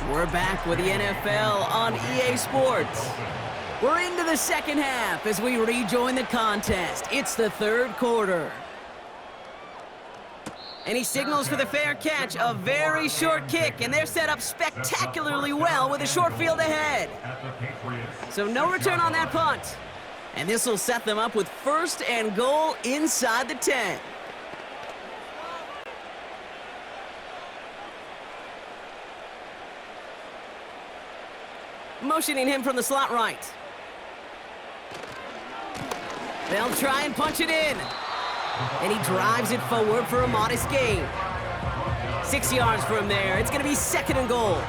We're back with the NFL on EA Sports. We're into the second half as we rejoin the contest. It's the third quarter. And he signals for the fair catch, a very short kick, and they're set up spectacularly well with a short field ahead. So no return on that punt. And this will set them up with first and goal inside the 10. Motioning him from the slot right. They'll try and punch it in. And he drives it forward for a modest gain. 6 yards from there. It's going to be second and goal.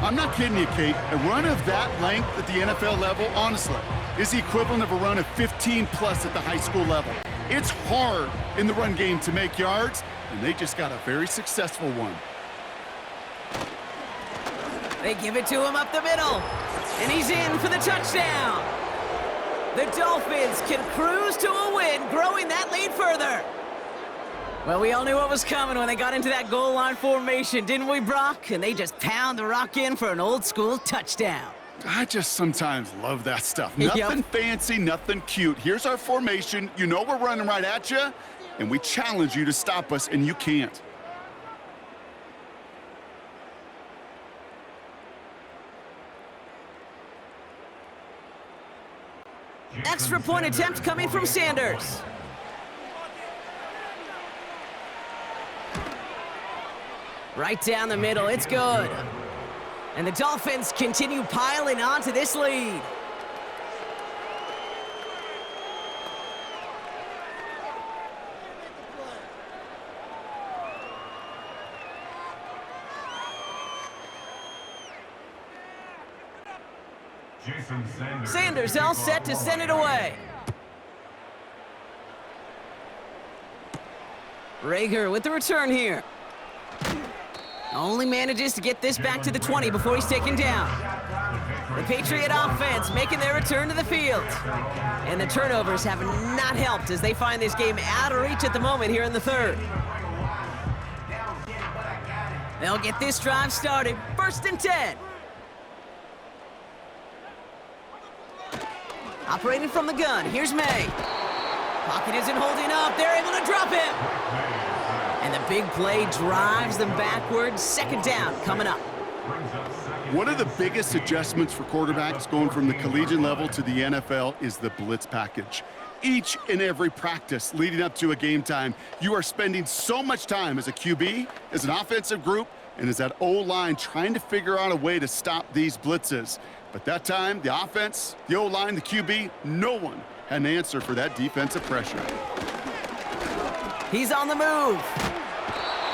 I'm not kidding you, Kate. A run of that length at the NFL level, honestly, is the equivalent of a run of 15-plus at the high school level. It's hard in the run game to make yards, and they just got a very successful one. They give it to him up the middle, and he's in for the touchdown. The Dolphins can cruise to a win, growing that lead further. Well, we all knew what was coming when they got into that goal line formation, didn't we, Brock? And they just pound the rock in for an old-school touchdown. I just sometimes love that stuff. Nothing fancy, nothing cute. Here's our formation. You know we're running right at you, and we challenge you to stop us, and you can't. Extra point attempt coming from Sanders. Right down the middle, it's good. And the Dolphins continue piling on to this lead. Sanders all set to send it away. Rager with the return here. Only manages to get this back to the 20 before he's taken down. The Patriot offense making their return to the field. And the turnovers have not helped as they find this game out of reach at the moment here in the third. They'll get this drive started. First and 10. Operating from the gun, here's May. Pocket isn't holding up, they're able to drop him. And the big play drives them backwards. Second down coming up. One of the biggest adjustments for quarterbacks going from the collegiate level to the NFL is the blitz package. Each and every practice leading up to a game time, you are spending so much time as a QB, as an offensive group, and as that O-line trying to figure out a way to stop these blitzes. But that time, the offense, the O-line, the QB, no one had an answer for that defensive pressure. He's on the move.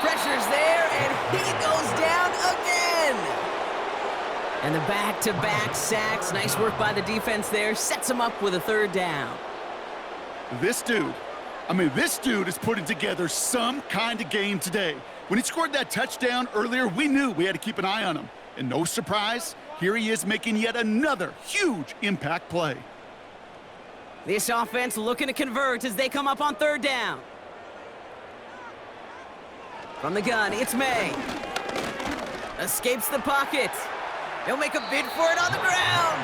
Pressure's there, and he goes down again. And the back-to-back sacks, nice work by the defense there, sets him up with a third down. This dude is putting together some kind of game today. When he scored that touchdown earlier, we knew we had to keep an eye on him. And no surprise, here he is making yet another huge impact play. This offense looking to convert as they come up on third down. From the gun, it's May. Escapes the pocket. He'll make a bid for it on the ground.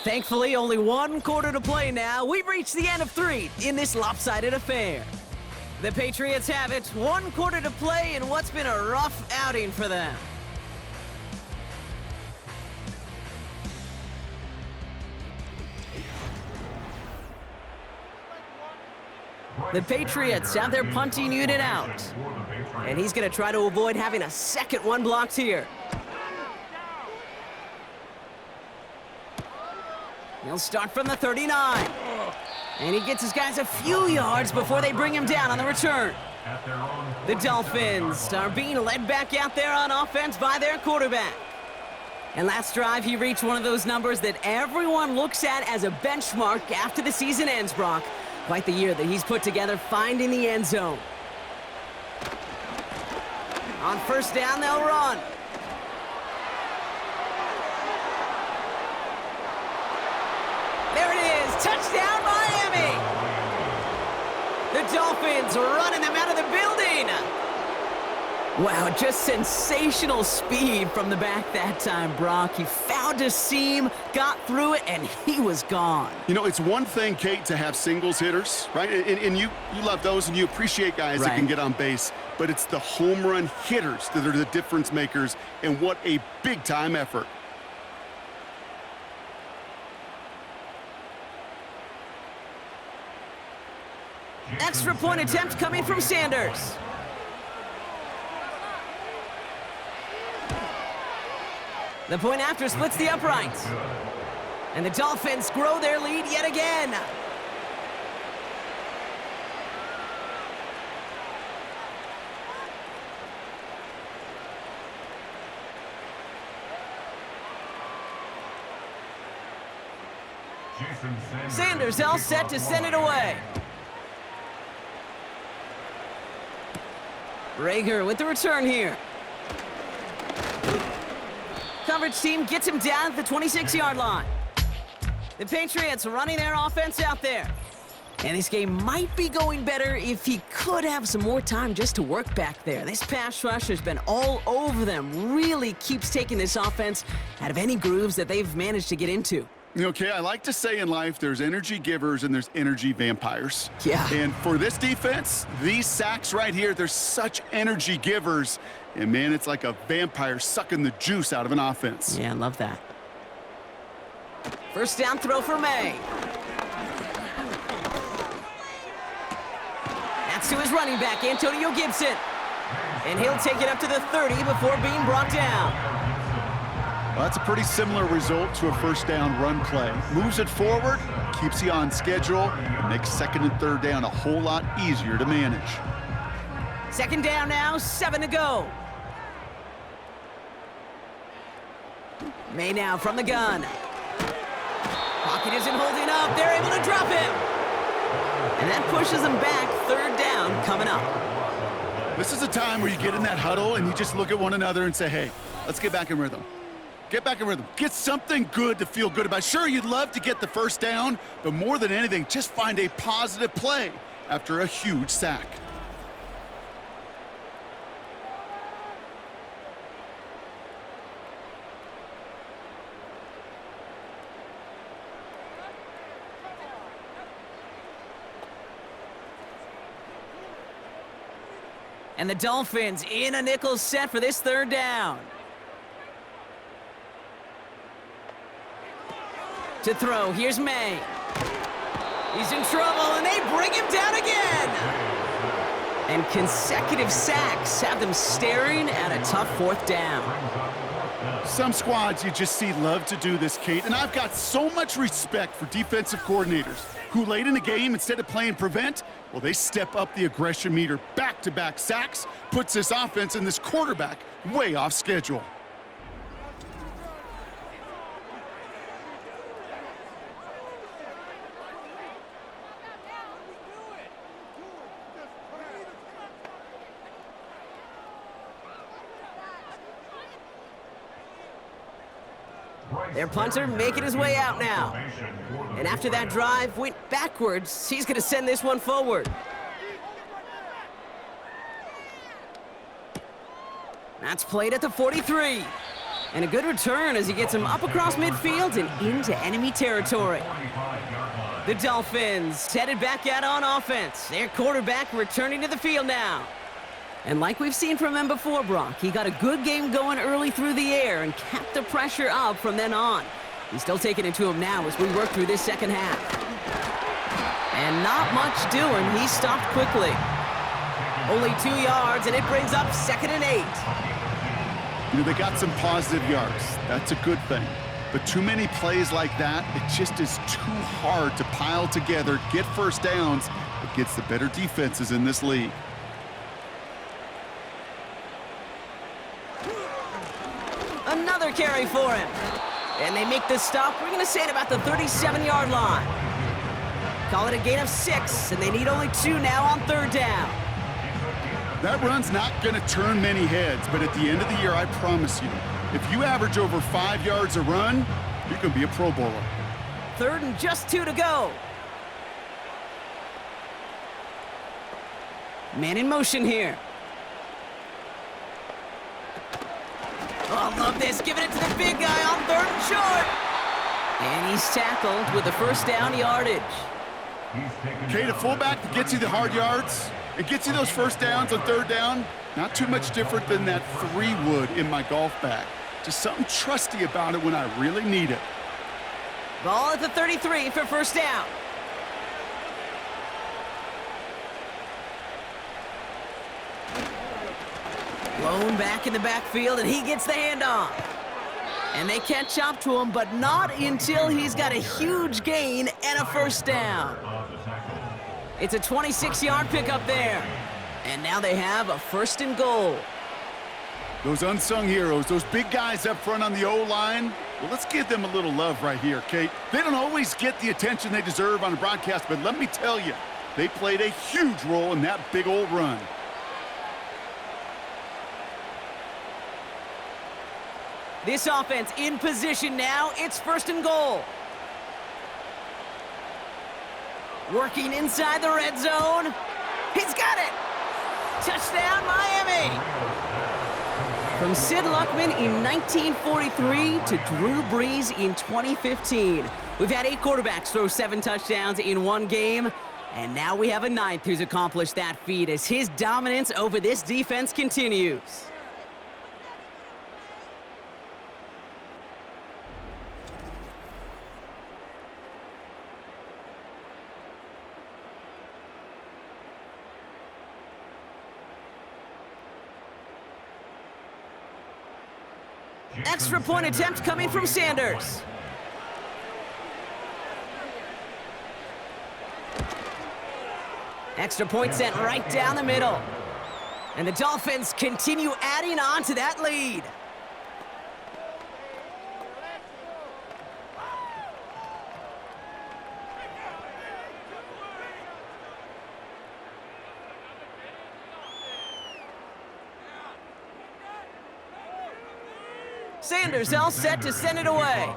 Thankfully, only one quarter to play now. We've reached the end of 3 in this lopsided affair. The Patriots have it. 1 quarter to play in what's been a rough outing for them. The Patriots have their punting unit out. And he's going to try to avoid having a second one blocked here. He'll start from the 39. And he gets his guys a few yards before they bring him down on the return. The Dolphins are being led back out there on offense by their quarterback. And last drive, he reached one of those numbers that everyone looks at as a benchmark after the season ends, Brock. Quite the year that he's put together finding the end zone. On first down, they'll run. There it is, touchdown Miami! Dolphins running them out of the building. Wow, just sensational speed from the back that time, Brock. He found a seam, got through it, and he was gone. You know, it's one thing, Kate, to have singles hitters, right? And you love those, and you appreciate guys that can get on base. But it's the home run hitters that are the difference makers, and what a big-time effort. Extra point attempt coming from Sanders. The point after splits the uprights. And the Dolphins grow their lead yet again. Sanders all set to send it away. Rager with the return here. Coverage team gets him down at the 26-yard line. The Patriots running their offense out there. And this game might be going better if he could have some more time just to work back there. This pass rush has been all over them. Really keeps taking this offense out of any grooves that they've managed to get into. Okay, I like to say in life there's energy givers and there's energy vampires. Yeah. And for this defense, these sacks right here, they're such energy givers. And, man, it's like a vampire sucking the juice out of an offense. Yeah, I love that. First down throw for May. That's to his running back, Antonio Gibson. And he'll take it up to the 30 before being brought down. Well, that's a pretty similar result to a first down run play. Moves it forward, keeps you on schedule, and makes second and third down a whole lot easier to manage. Second down now, 7 to go. May now from the gun. Pocket isn't holding up. They're able to drop him. And that pushes them back. Third down coming up. This is a time where you get in that huddle and you just look at one another and say, hey, let's get back in rhythm. Get back in rhythm. Get something good to feel good about. Sure, you'd love to get the first down, but more than anything, just find a positive play after a huge sack. And the Dolphins in a nickel set for this third down. To throw, here's May. He's in trouble, and they bring him down again. And consecutive sacks have them staring at a tough fourth down. Some squads you just see love to do this, Kate, and I've got so much respect for defensive coordinators who late in the game, instead of playing prevent, well, they step up the aggression meter. Back-to-back sacks puts this offense and this quarterback way off schedule. Their punter making his way out now. And after that drive went backwards, he's going to send this one forward. That's played at the 43. And a good return as he gets him up across midfield and into enemy territory. The Dolphins headed back out on offense. Their quarterback returning to the field now. And like we've seen from him before, Brock, he got a good game going early through the air and kept the pressure up from then on. He's still taking it to him now as we work through this second half. And not much doing. He stopped quickly. Only 2 yards, and it brings up 2nd and 8. You know, they got some positive yards. That's a good thing. But too many plays like that, it just is too hard to pile together, get first downs against the better defenses in this league. Another carry for him. And they make the stop, we're going to say at about the 37-yard line. Call it a gain of 6, and they need only 2 now on third down. That run's not going to turn many heads, but at the end of the year, I promise you, if you average over 5 yards a run, you're going to be a Pro Bowler. 3rd and just 2 to go. Man in motion here. Oh, I love this. Giving it to the big guy on 3rd and short. And he's tackled with the first down yardage. Okay, the fullback that gets you the hard yards, it gets you those first downs on 3rd down. Not too much different than that 3-wood in my golf bag. Just something trusty about it when I really need it. Ball at the 33 for first down. Blown back in the backfield, and he gets the handoff. And they catch up to him, but not until he's got a huge gain and a first down. It's a 26-yard pickup there. And now they have a 1st and goal. Those unsung heroes, those big guys up front on the O-line, well, let's give them a little love right here, Kate. They don't always get the attention they deserve on a broadcast, but let me tell you, they played a huge role in that big old run. This offense in position now. It's 1st and goal. Working inside the red zone. He's got it. Touchdown, Miami. From Sid Luckman in 1943 to Drew Brees in 2015. We've had 8 quarterbacks throw 7 touchdowns in one game. And now we have a 9th who's accomplished that feat as his dominance over this defense continues. Extra point attempt coming from Sanders. Extra point sent right down the middle. And the Dolphins continue adding on to that lead. Sanders all set to send it away.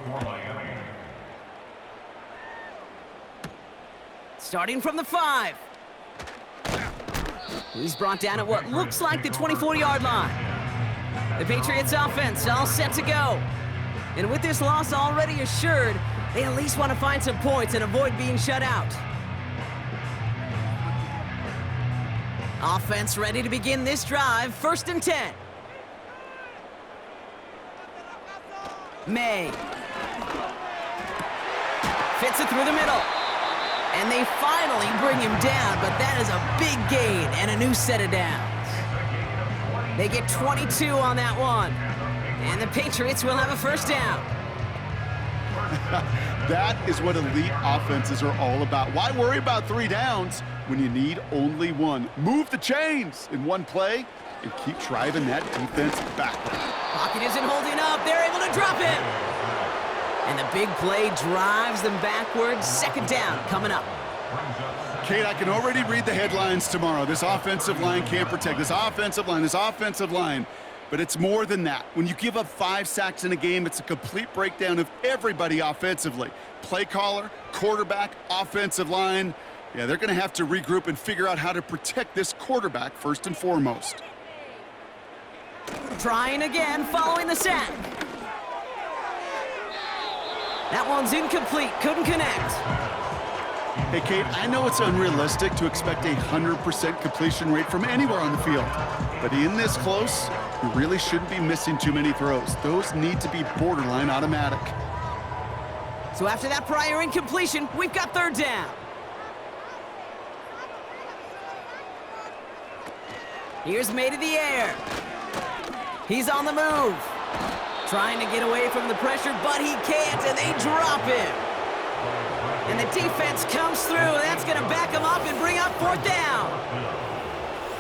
Starting from the 5. He's brought down at what looks like the 24-yard line. The Patriots offense all set to go. And with this loss already assured, they at least want to find some points and avoid being shut out. Offense ready to begin this drive. 1st and 10. May. Fits it through the middle. And they finally bring him down, but that is a big gain and a new set of downs. They get 22 on that one. And the Patriots will have a first down. That is what elite offenses are all about. Why worry about 3 downs when you need only 1? Move the chains in one play and keep driving that defense backward. Pocket isn't holding up. They're able to drop him. And the big play drives them backwards. 2nd down coming up. Kate, I can already read the headlines tomorrow. This offensive line can't protect. This offensive line. But it's more than that. When you give up 5 sacks in a game, it's a complete breakdown of everybody offensively. Play caller, quarterback, offensive line. Yeah, they're going to have to regroup and figure out how to protect this quarterback first and foremost. Trying again following the sack. That one's incomplete. Couldn't connect. Hey, Kate, I know it's unrealistic to expect a 100% completion rate from anywhere on the field. But in this close, you really shouldn't be missing too many throws. Those need to be borderline automatic. So after that prior incompletion, we've got 3rd down. Here's May to the air. He's on the move. Trying to get away from the pressure, but he can't, and they drop him. And the defense comes through, and that's going to back him up and bring up 4th down.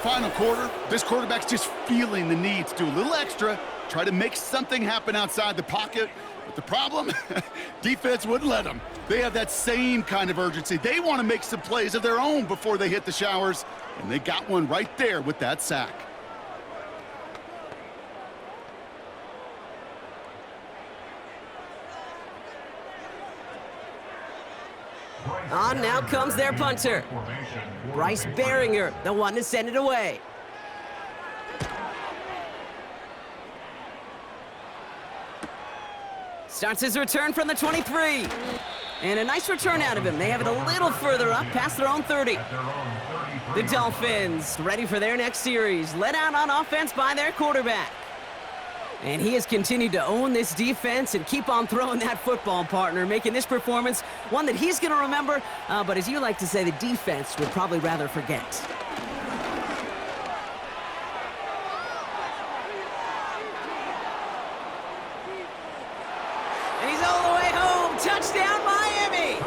Final quarter, this quarterback's just feeling the need to do a little extra, try to make something happen outside the pocket. But the problem, defense wouldn't let them. They have that same kind of urgency. They want to make some plays of their own before they hit the showers, and they got one right there with that sack. On now comes their punter. Bryce Behringer, the one to send it away. Starts his return from the 23. And a nice return out of him. They have it a little further up, past their own 30. The Dolphins ready for their next series. Led out on offense by their quarterback. And he has continued to own this defense and keep on throwing that football, partner, making this performance one that he's going to remember, but as you like to say, the defense would probably rather forget. And he's all the way home. Touchdown, Miami!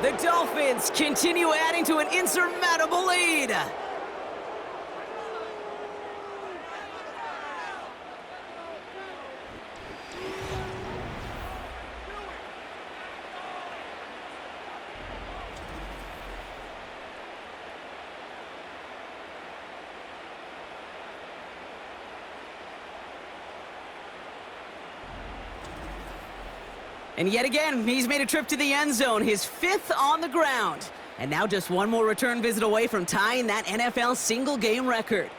The Dolphins continue adding to an insurmountable lead. And yet again, he's made a trip to the end zone, his 5th on the ground. And now just one more return visit away from tying that NFL single-game record.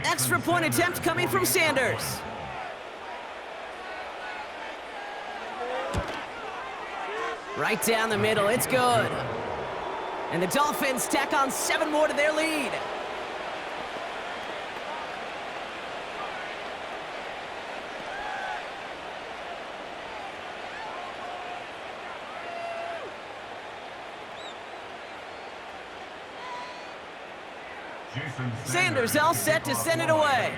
Extra point attempt coming from Sanders. Right down the middle, it's good. And the Dolphins tack on 7 more to their lead. Sanders all set to send it away.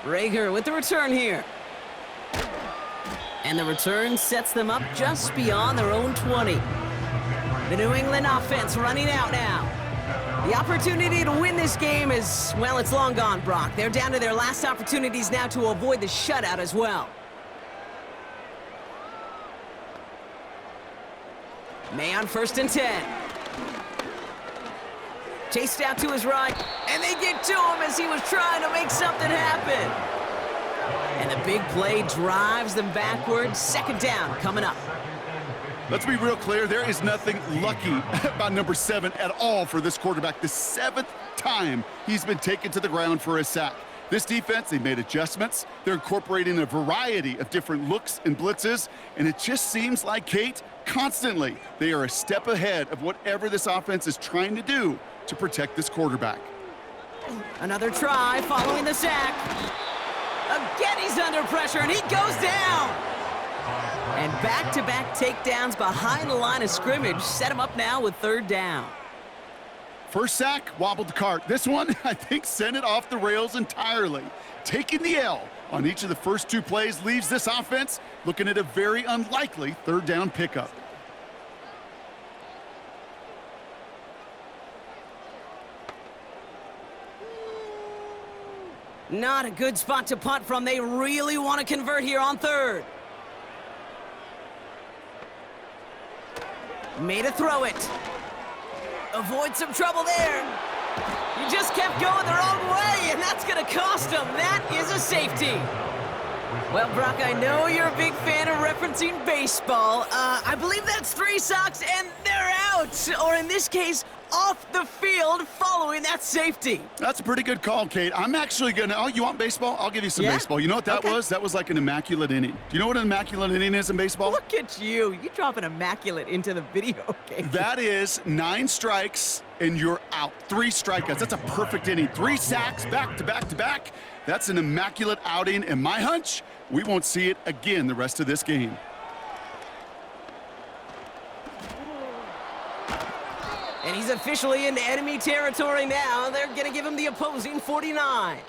Rager with the return here. And the return sets them up just beyond their own 20. The New England offense running out now. The opportunity to win this game is, well, it's long gone, Brock. They're down to their last opportunities now to avoid the shutout as well. May on 1st and 10. Chased out to his right, and they get to him as he was trying to make something happen. And the big play drives them backwards. 2nd down coming up. Let's be real clear, there is nothing lucky about number 7 at all for this quarterback. The 7th time he's been taken to the ground for a sack. This defense, they made adjustments. They're incorporating a variety of different looks and blitzes, and it just seems like, Kate, constantly they are a step ahead of whatever this offense is trying to do to protect this quarterback. Another try following the sack. Again, he's under pressure, and he goes down. And back-to-back takedowns behind the line of scrimmage set him up now with 3rd down. First sack, wobbled the cart. This one, I think, sent it off the rails entirely. Taking the L on each of the first 2 plays leaves this offense looking at a very unlikely 3rd down pickup. Not a good spot to punt from. They really want to convert here on 3rd. Made a throw it. Avoid some trouble there. He just kept going the wrong way, and that's going to cost him. That is a safety. Well, Brock, I know you're a big fan of referencing baseball. I believe that's 3 socks, and they're out. Or in this case, off the field following that safety. That's a pretty good call, Kate. I'm actually going to, oh, you want baseball? I'll give you some baseball. You know what that was? That was like an immaculate inning. Do you know what an immaculate inning is in baseball? Look at you. You drop an immaculate into the video game. That is 9 strikes and you're out. 3 strikeouts. That's a perfect inning. 3 sacks back to back to back. That's an immaculate outing, and my hunch, we won't see it again the rest of this game. And he's officially into enemy territory now. They're going to give him the opposing 49.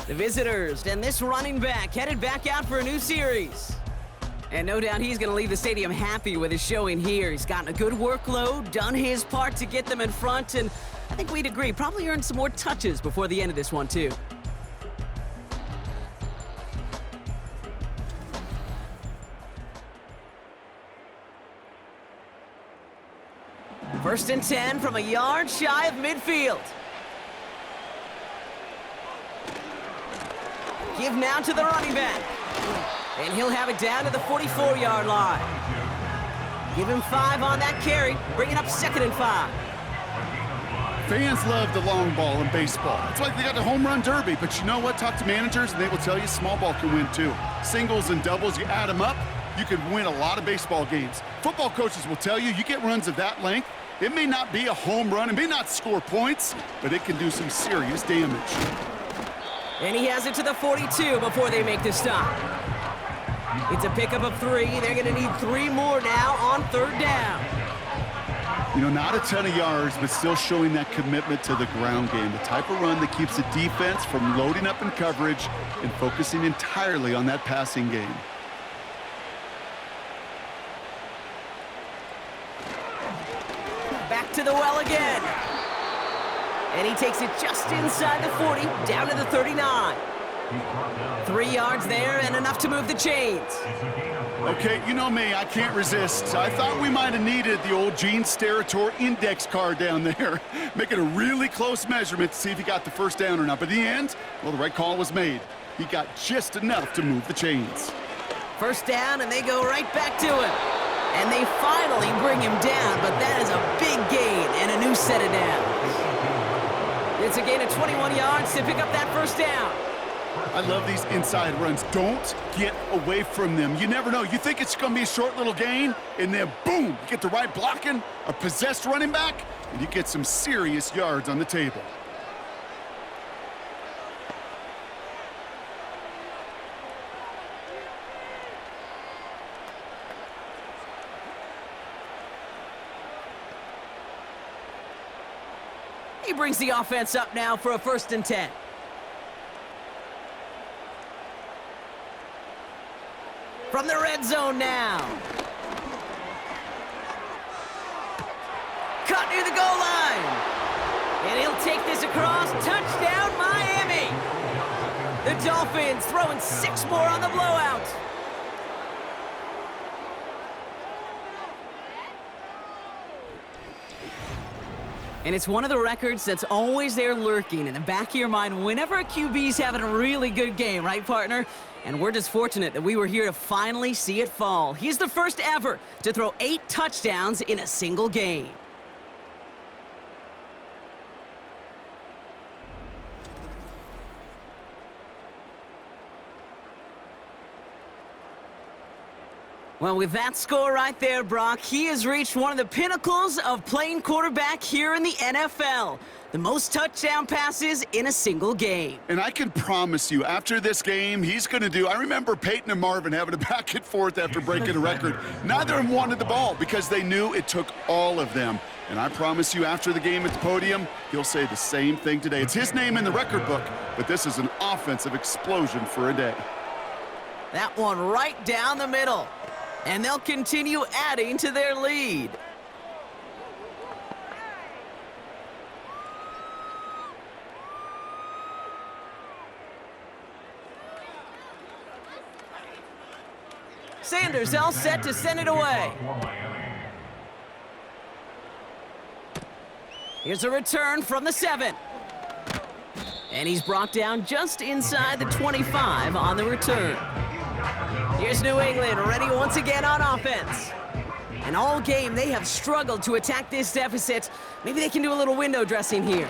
The visitors and this running back headed back out for a new series. And no doubt he's going to leave the stadium happy with his showing here. He's gotten a good workload, done his part to get them in front, and I think we'd agree, probably earned some more touches before the end of this one, too. First and 10 from a yard shy of midfield. Give now to the running back. And he'll have it down to the 44-yard line. Give him 5 on that carry, bringing up 2nd and 5. Fans love the long ball in baseball. It's like they got the home run derby, but you know what? Talk to managers and they will tell you small ball can win too. Singles and doubles, you add them up, you could win a lot of baseball games. Football coaches will tell you get runs of that length. It may not be a home run, it may not score points, but it can do some serious damage. And he has it to the 42 before they make the stop. It's a pickup of 3. They're going to need 3 more now on 3rd down. You know, not a ton of yards, but still showing that commitment to the ground game. The type of run that keeps the defense from loading up in coverage and focusing entirely on that passing game. Back to the well again. And he takes it just inside the 40, down to the 39. 3 yards there and enough to move the chains. Okay, you know me, I can't resist. I thought we might have needed the old Gene Steratore index card down there. Making a really close measurement to see if he got the first down or not. But in the end, well, the right call was made. He got just enough to move the chains. 1st down, and they go right back to him. And they finally bring him down, but that is a big gain and a new set of downs. It's a gain of 21 yards to pick up that 1st down. I love these inside runs. Don't get away from them. You never know. You think it's going to be a short little gain, and then boom, you get the right blocking, a possessed running back, and you get some serious yards on the table. He brings the offense up now for a 1st and 10. From the red zone now. Cut near the goal line. And he'll take this across. Touchdown, Miami. The Dolphins throwing 6 more on the blowout. And it's one of the records that's always there lurking in the back of your mind whenever a QB's having a really good game, right, partner? And we're just fortunate that we were here to finally see it fall. He's the first ever to throw 8 touchdowns in a single game. Well, with that score right there, Brock, he has reached one of the pinnacles of playing quarterback here in the NFL. The most touchdown passes in a single game. And I can promise you, after this game, he's going to do... I remember Peyton and Marvin having a back and forth after breaking a record. Neither of them wanted the ball because they knew it took all of them. And I promise you, after the game at the podium, he'll say the same thing today. It's his name in the record book, but this is an offensive explosion for a day. That one right down the middle. And they'll continue adding to their lead. Sanders all set to send it away. Here's a return from the 7. And he's brought down just inside the 25 on the return. Here's New England, ready once again on offense. And all game, they have struggled to attack this deficit. Maybe they can do a little window dressing here.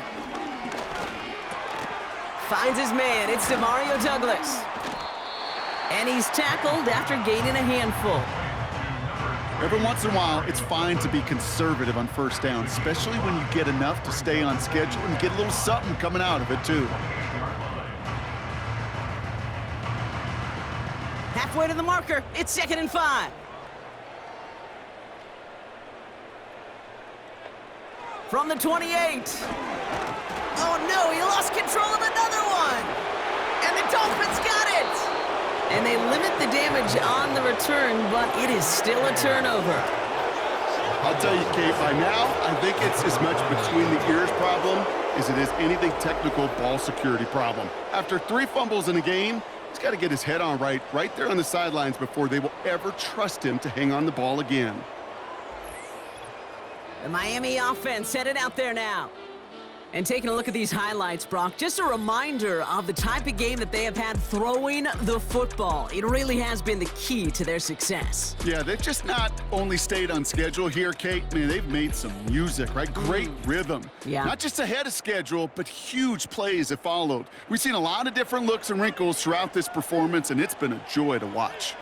Finds his man, it's Demario Douglas. And he's tackled after gaining a handful. Every once in a while, it's fine to be conservative on 1st down, especially when you get enough to stay on schedule and get a little something coming out of it, too. Halfway to the marker, it's 2nd and 5. From the 28. Oh no, he lost control of another one. And the Dolphins got it. And they limit the damage on the return, but it is still a turnover. I'll tell you, Kate, by now, I think it's as much between the ears problem as it is anything technical ball security problem. After 3 fumbles in a game, he's got to get his head on right there on the sidelines before they will ever trust him to hang on the ball again. The Miami offense headed out there now. And taking a look at these highlights, Brock, just a reminder of the type of game that they have had throwing the football. It really has been the key to their success. Yeah, they've just not only stayed on schedule here, Kate. Man, they've made some music, right? Great rhythm. Yeah. Not just ahead of schedule, but huge plays have followed. We've seen a lot of different looks and wrinkles throughout this performance, and it's been a joy to watch.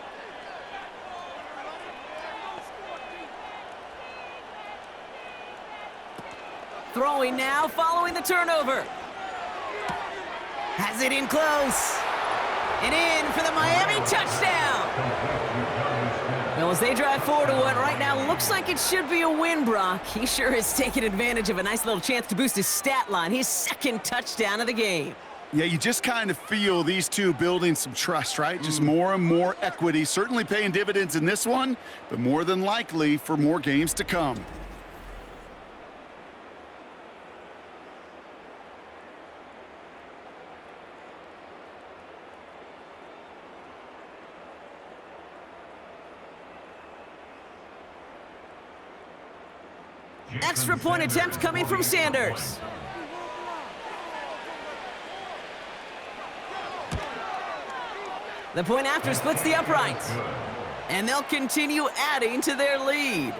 Throwing now, following the turnover. Has it in close. And in for the Miami touchdown. Well, as they drive forward to what right now looks like it should be a win, Brock. He sure has taken advantage of a nice little chance to boost his stat line. His second touchdown of the game. Yeah, you just kind of feel these two building some trust, right? Just more and more equity. Certainly paying dividends in this one, but more than likely for more games to come. Extra point attempt coming from Sanders. The point after splits the uprights. And they'll continue adding to their lead.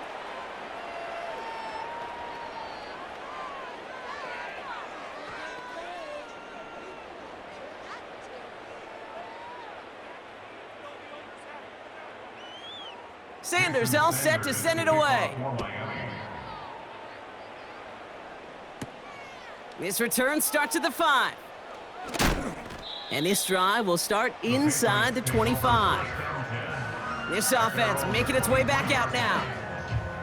Sanders all set to send it away. This return starts at the 5. And this drive will start inside the 25. This offense making its way back out now.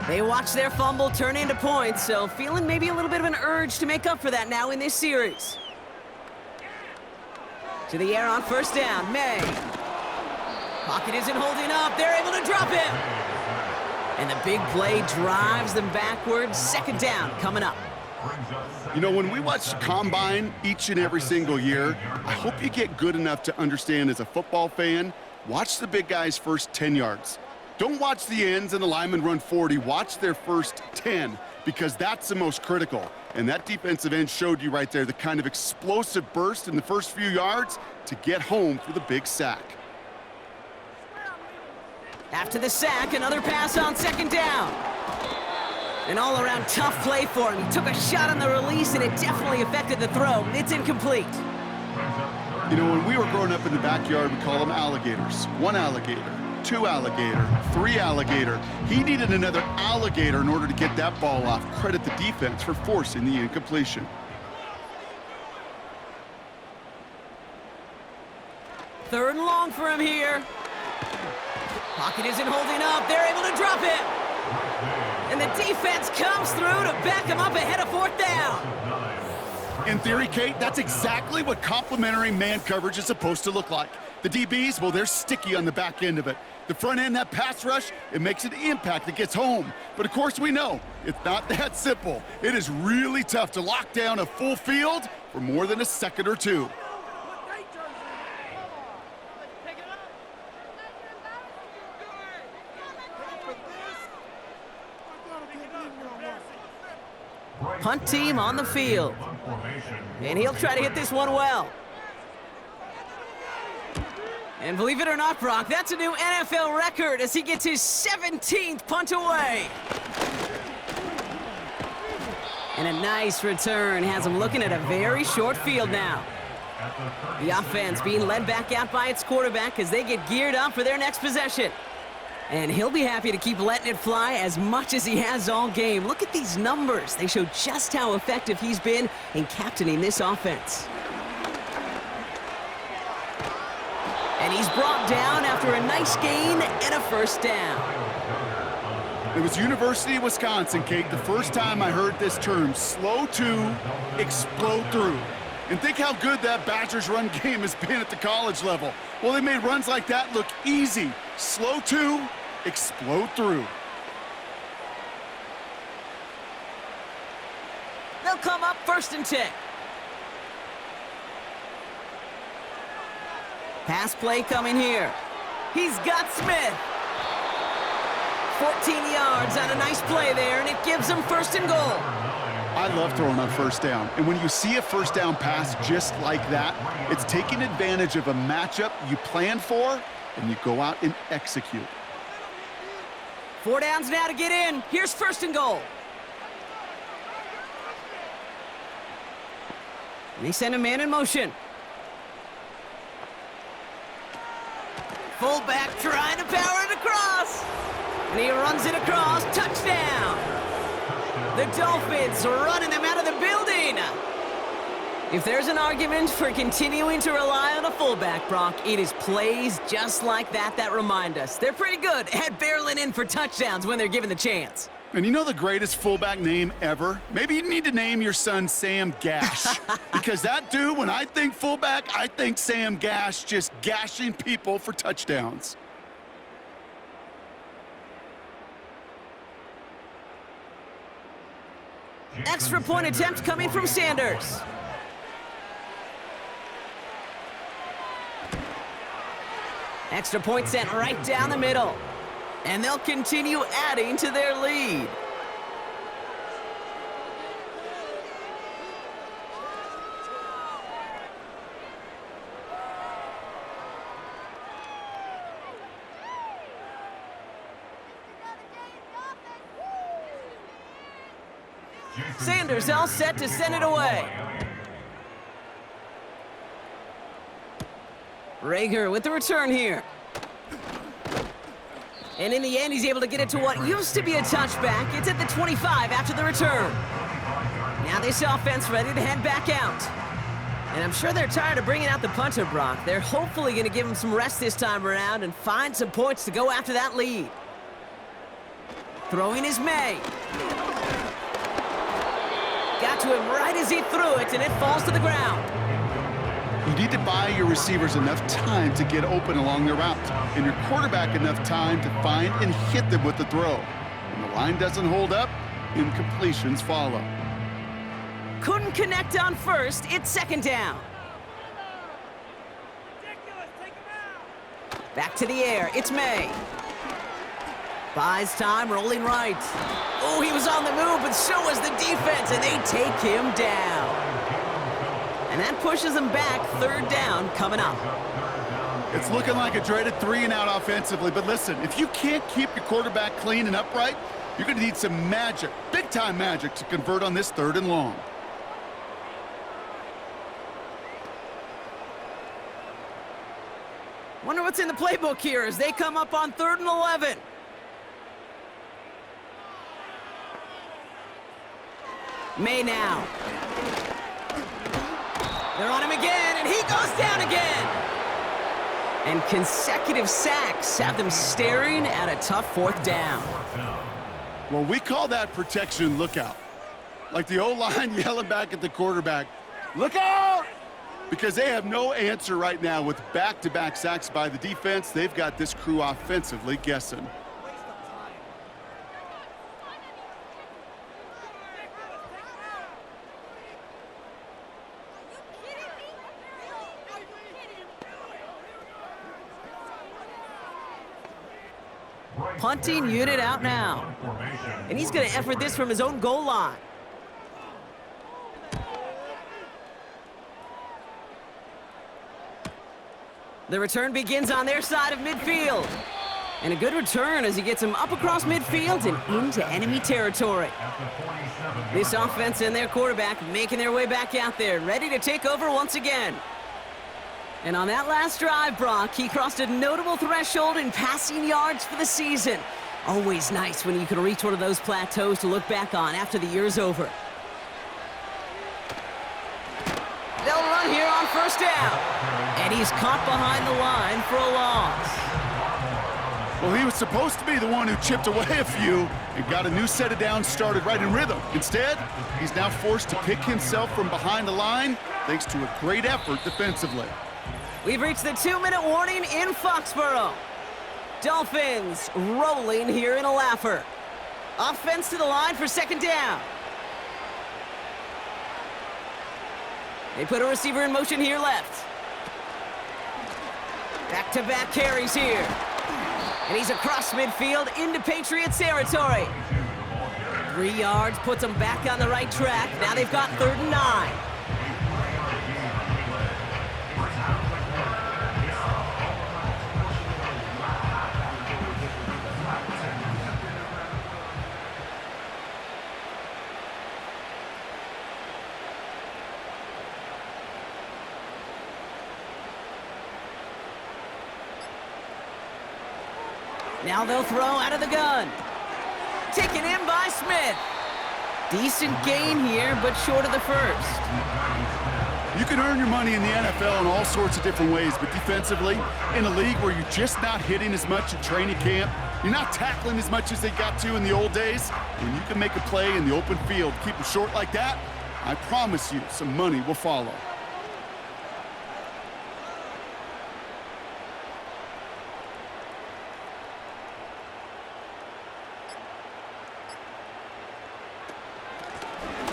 They watch their fumble turn into points, so feeling maybe a little bit of an urge to make up for that now in this series. To the air on first down, May. Pocket isn't holding up, they're able to drop him. And the big play drives them backwards. Second down coming up. You know, when we watch the Combine each and every single year, I hope you get good enough to understand as a football fan, watch the big guys' first 10 yards. Don't watch the ends and the linemen run 40. Watch their first 10, because that's the most critical. And that defensive end showed you right there the kind of explosive burst in the first few yards to get home for the big sack. After the sack, another pass on second down. An all-around tough play for him. He took a shot on the release, and it definitely affected the throw. It's incomplete. You know, when we were growing up in the backyard, we call them alligators. 1 alligator, 2 alligator, 3 alligator. He needed another alligator in order to get that ball off. Credit the defense for forcing the incompletion. Third and long for him here. Pocket isn't holding up. They're able to drop it. And the defense comes through to back him up ahead of fourth down. In theory, Kate, that's exactly what complementary man coverage is supposed to look like. The DBs, well, they're sticky on the back end of it. The front end, that pass rush, it makes an impact that gets home. But of course we know, it's not that simple. It is really tough to lock down a full field for more than a second or two. Punt team on the field. And he'll try to hit this one well. And believe it or not, Brock, that's a new NFL record as he gets his 17th punt away. And a nice return has him looking at a very short field now. The offense being led back out by its quarterback as they get geared up for their next possession. And he'll be happy to keep letting it fly as much as he has all game. Look at these numbers. They show just how effective he's been in captaining this offense. And he's brought down after a nice gain and a first down. It was University of Wisconsin, Kate, the first time I heard this term, slow to explode through. And think how good that Badgers run game has been at the college level. Well, they made runs like that look easy. Slow to explode through. They'll come up first and 10. Pass play coming here. He's got Smith. 14 yards on a nice play there, and it gives them first and goal. I love throwing on first down. And when you see a first down pass just like that, it's taking advantage of a matchup you plan for, and you go out and execute. 4 downs now to get in. Here's first and goal. They send a man in motion. Fullback trying to power it across. And he runs it across. Touchdown. The Dolphins are running them out of the building. If there's an argument for continuing to rely on a fullback, Brock, it is plays just like that that remind us. They're pretty good at barreling in for touchdowns when they're given the chance. And you know the greatest fullback name ever? Maybe you need to name your son Sam Gash. Because that dude, when I think fullback, I think Sam Gash just gashing people for touchdowns. Extra point attempt coming from Sanders. Extra point sent right down the middle. And they'll continue adding to their lead. Sanders all set to send it away. Rager with the return here. And in the end, he's able to get it to what used to be a touchback. It's at the 25 after the return. Now this offense ready to head back out. And I'm sure they're tired of bringing out the punter, Brock. They're hopefully going to give him some rest this time around and find some points to go after that lead. Throwing is May. Got to him right as he threw it, and it falls to the ground. You need to buy your receivers enough time to get open along their route, and your quarterback enough time to find and hit them with the throw. When the line doesn't hold up, incompletions follow. Couldn't connect on first. It's second down. Back to the air. It's May. Buys time, rolling right. Oh, he was on the move, but so was the defense, and they take him down. And that pushes them back. Third down coming up. It's looking like a dreaded 3-and-out offensively, but listen, if you can't keep your quarterback clean and upright, you're going to need some magic, big-time magic, to convert on this 3rd and long. Wonder what's in the playbook here as they come up on 3rd and 11. May now. They're on him again, and he goes down again. And consecutive sacks have them staring at a tough 4th down. Well, we call that protection lookout. Like the O-line yelling back at the quarterback, look out! Because they have no answer right now with back-to-back sacks by the defense. They've got this crew offensively guessing. Punting unit out now. And he's going to effort this from his own goal line. The return begins on their side of midfield. And a good return as he gets him up across midfield and into enemy territory. This offense and their quarterback making their way back out there, ready to take over once again. And on that last drive, Brock, he crossed a notable threshold in passing yards for the season. Always nice when you can reach one of those plateaus to look back on after the year's over. They'll run here on first down. And he's caught behind the line for a loss. Well, he was supposed to be the one who chipped away a few and got a new set of downs started right in rhythm. Instead, he's now forced to pick himself from behind the line thanks to a great effort defensively. We've reached the 2-minute warning in Foxborough. Dolphins rolling here in a laugher. Offense to the line for second down. They put a receiver in motion here left. Back-to-back carries here. And he's across midfield into Patriots territory. 3 yards puts them back on the right track. Now they've got 3rd and 9. Now they'll throw out of the gun. Taken in by Smith. Decent gain here, but short of the first. You can earn your money in the NFL in all sorts of different ways, but defensively, in a league where you're just not hitting as much in training camp, you're not tackling as much as they got to in the old days, when you can make a play in the open field, keep them short like that, I promise you some money will follow.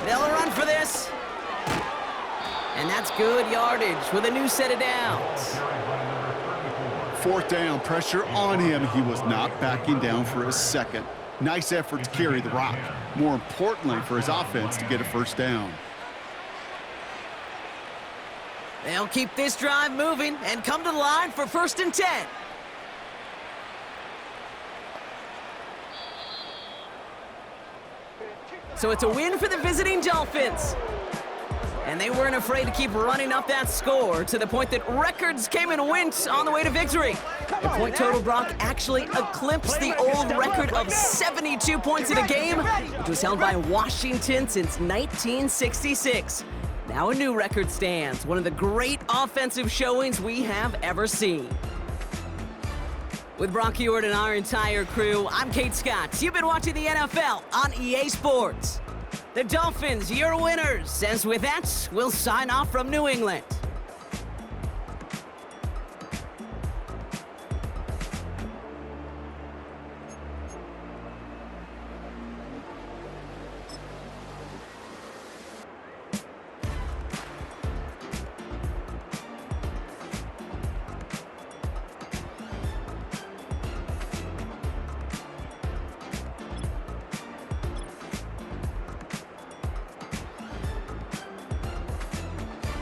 They'll run for this. And that's good yardage with a new set of downs. 4th down, pressure on him. He was not backing down for a second. Nice effort to carry the rock. More importantly for his offense to get a 1st down. They'll keep this drive moving and come to the line for 1st and 10. So it's a win for the visiting Dolphins. And they weren't afraid to keep running up that score to the point that records came and went on the way to victory. The point total, Brock, actually eclipsed the old record of 72 points in a game, which was held by Washington since 1966. Now a new record stands, one of the great offensive showings we have ever seen. With Brock Ewart and our entire crew, I'm Kate Scott. You've been watching the NFL on EA Sports. The Dolphins, your winners. As with that, we'll sign off from New England.